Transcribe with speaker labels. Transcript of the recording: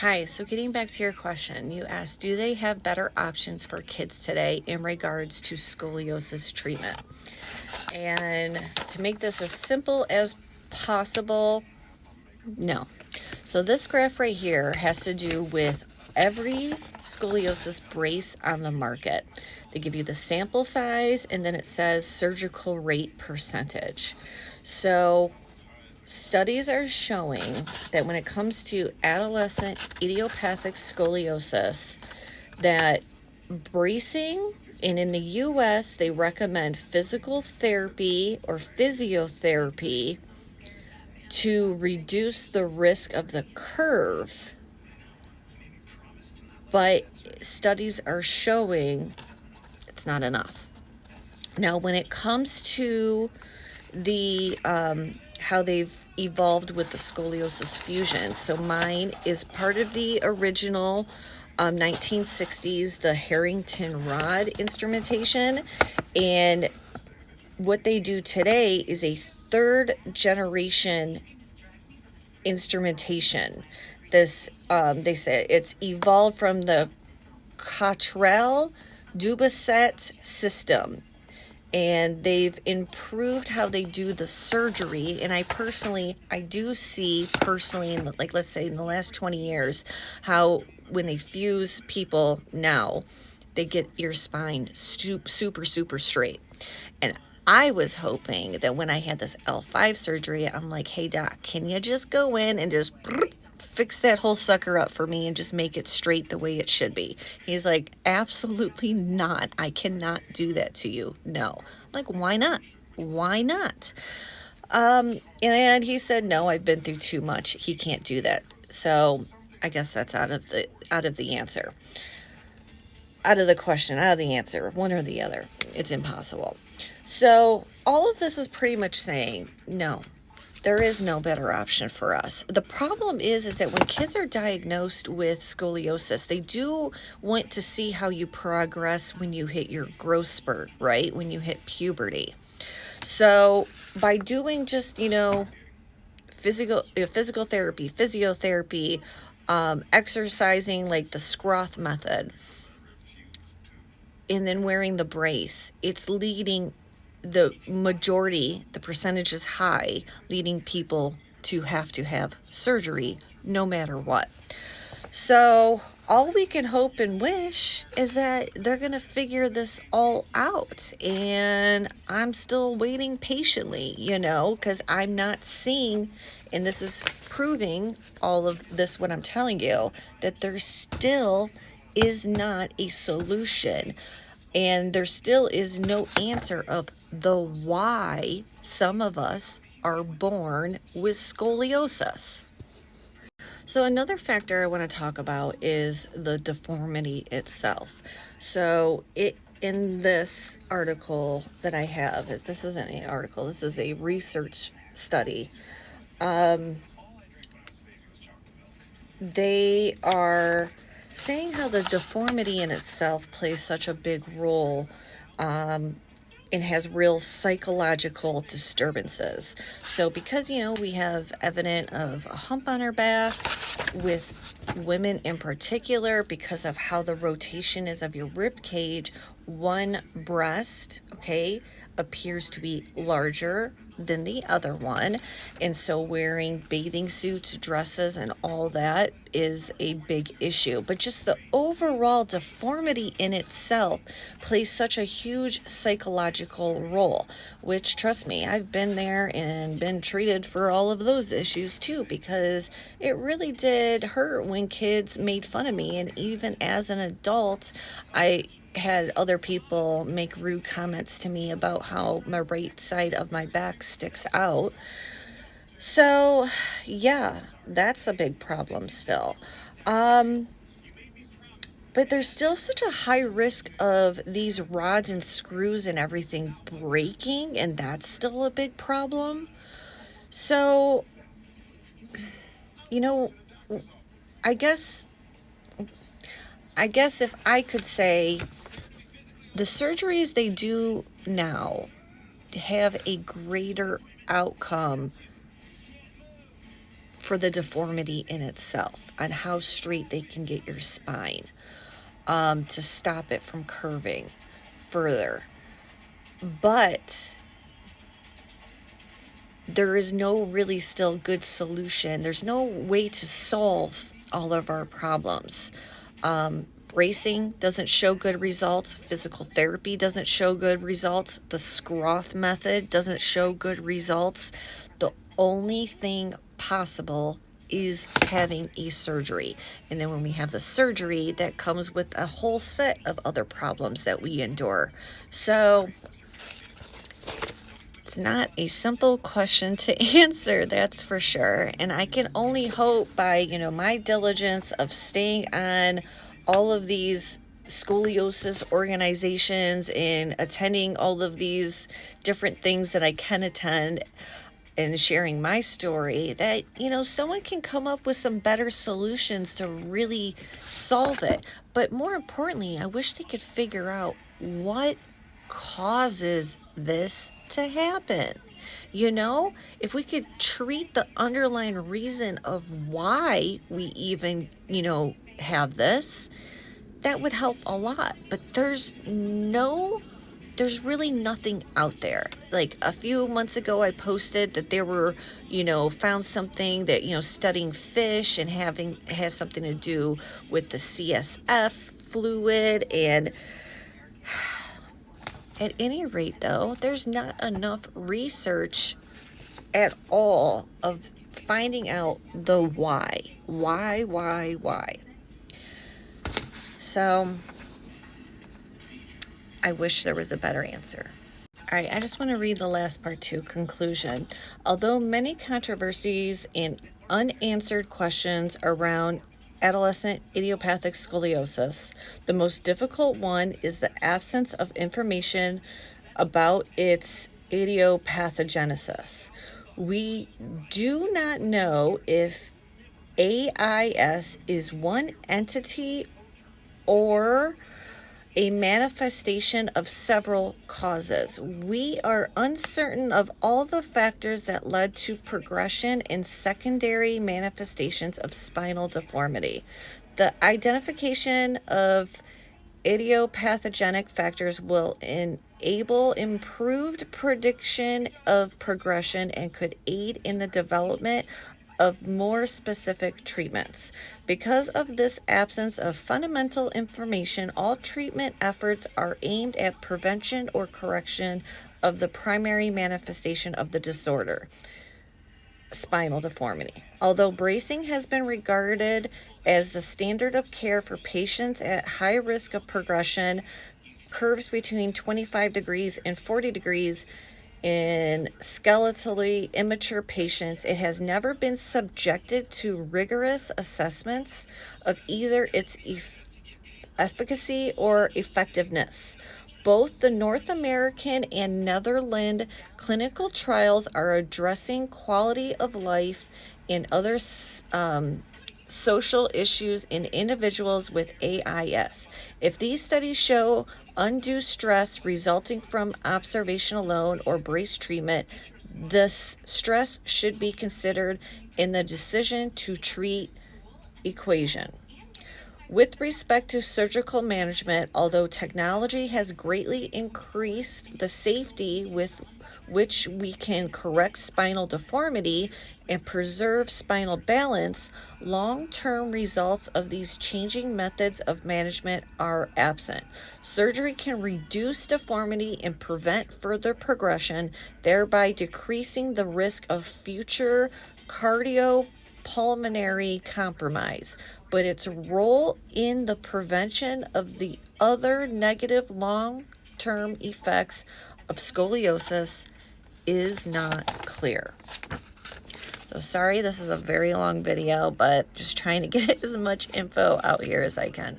Speaker 1: Hi, so getting back to your question, you asked, do they have better options for kids today in regards to scoliosis treatment? And to make this as simple as possible, no. So this graph right here has to do with every scoliosis brace on the market. They give you the sample size and then it says surgical rate percentage. So studies are showing that when it comes to adolescent idiopathic scoliosis, that bracing, and in the US, they recommend physical therapy or physiotherapy to reduce the risk of the curve. But studies are showing it's not enough. Now, when it comes to the how they've evolved with the scoliosis fusion. So mine is part of the original 1960s, the Harrington rod instrumentation. And what they do today is a third generation instrumentation. This, they say it's evolved from the Cottrell Dubocet system, and they've improved how they do the surgery. And I do see personally, in like, let's say in the last 20 years, how when they fuse people now, they get your spine super straight. And I was hoping that when I had this L5 surgery, I'm like, hey doc, can you just go in and just fix that whole sucker up for me and just make it straight the way it should be? He's like, absolutely not. I cannot do that to you. No. I'm like, why not? Why not? And he said, no, I've been through too much. He can't do that. So I guess that's out of the answer. Out of the question, out of the answer, one or the other. It's impossible. So all of this is pretty much saying, no, there is no better option for us. The problem is that when kids are diagnosed with scoliosis, they do want to see how you progress when you hit your growth spurt, right? When you hit puberty. So by doing just, physical therapy, physiotherapy, exercising like the Scroth method, and then wearing the brace, it's leading the majority, the percentage is high, leading people to have surgery no matter what. So all we can hope and wish is that they're going to figure this all out. And I'm still waiting patiently, because I'm not seeing, and this is proving all of this, what I'm telling you, that there still is not a solution. And there still is no answer of the why some of us are born with scoliosis. So another factor I want to talk about is the deformity itself. So in this article that I have, this isn't an article, this is a research study. They are saying how the deformity in itself plays such a big role, and has real psychological disturbances. So because, we have evidence of a hump on our back with women in particular, because of how the rotation is of your rib cage, one breast, okay, appears to be larger than the other one. And so wearing bathing suits, dresses, and all that is a big issue. But just the overall deformity in itself plays such a huge psychological role, which, trust me, I've been there and been treated for all of those issues too, because it really did hurt when kids made fun of me. And even as an adult, I had other people make rude comments to me about how my right side of my back sticks out. So, yeah, that's a big problem still. But there's still such a high risk of these rods and screws and everything breaking, and that's still a big problem. So, you know, I guess if I could say, the surgeries they do now have a greater outcome for the deformity in itself, on how straight they can get your spine, to stop it from curving further. But there is no really still good solution. There's no way to solve all of our problems. Bracing doesn't show good results. Physical therapy doesn't show good results. The Scroth method doesn't show good results. The only thing possible is having a surgery. And then when we have the surgery, that comes with a whole set of other problems that we endure. So it's not a simple question to answer, that's for sure. And I can only hope by, my diligence of staying on all of these scoliosis organizations and attending all of these different things that I can attend and sharing my story, that, someone can come up with some better solutions to really solve it. But more importantly, I wish they could figure out what causes this to happen. If we could treat the underlying reason of why we even, have this, that would help a lot. But there's really nothing out there. Like a few months ago, I posted that there were, found something that, studying fish and has something to do with the CSF fluid. And at any rate, though, there's not enough research at all of finding out the why. Why? So I wish there was a better answer. All right, I just want to read the last part too, conclusion. Although many controversies and unanswered questions around adolescent idiopathic scoliosis, the most difficult one is the absence of information about its idiopathogenesis. We do not know if AIS is one entity or a manifestation of several causes. We are uncertain of all the factors that led to progression and secondary manifestations of spinal deformity. The identification of idiopathogenic factors will enable improved prediction of progression and could aid in the development of more specific treatments. Because of this absence of fundamental information, all treatment efforts are aimed at prevention or correction of the primary manifestation of the disorder, spinal deformity. Although bracing has been regarded as the standard of care for patients at high risk of progression, curves between 25 degrees and 40 degrees in skeletally immature patients, it has never been subjected to rigorous assessments of either its efficacy or effectiveness. Both the North American and Netherlands clinical trials are addressing quality of life and other social issues in individuals with AIS. If these studies show undue stress resulting from observation alone or brace treatment, this stress should be considered in the decision to treat equation. With respect to surgical management, although technology has greatly increased the safety with which we can correct spinal deformity and preserve spinal balance, long-term results of these changing methods of management are absent. Surgery can reduce deformity and prevent further progression, thereby decreasing the risk of future cardiopulmonary compromise, but its role in the prevention of the other negative long-term effects of scoliosis is not clear. So sorry, this is a very long video, but just trying to get as much info out here as I can.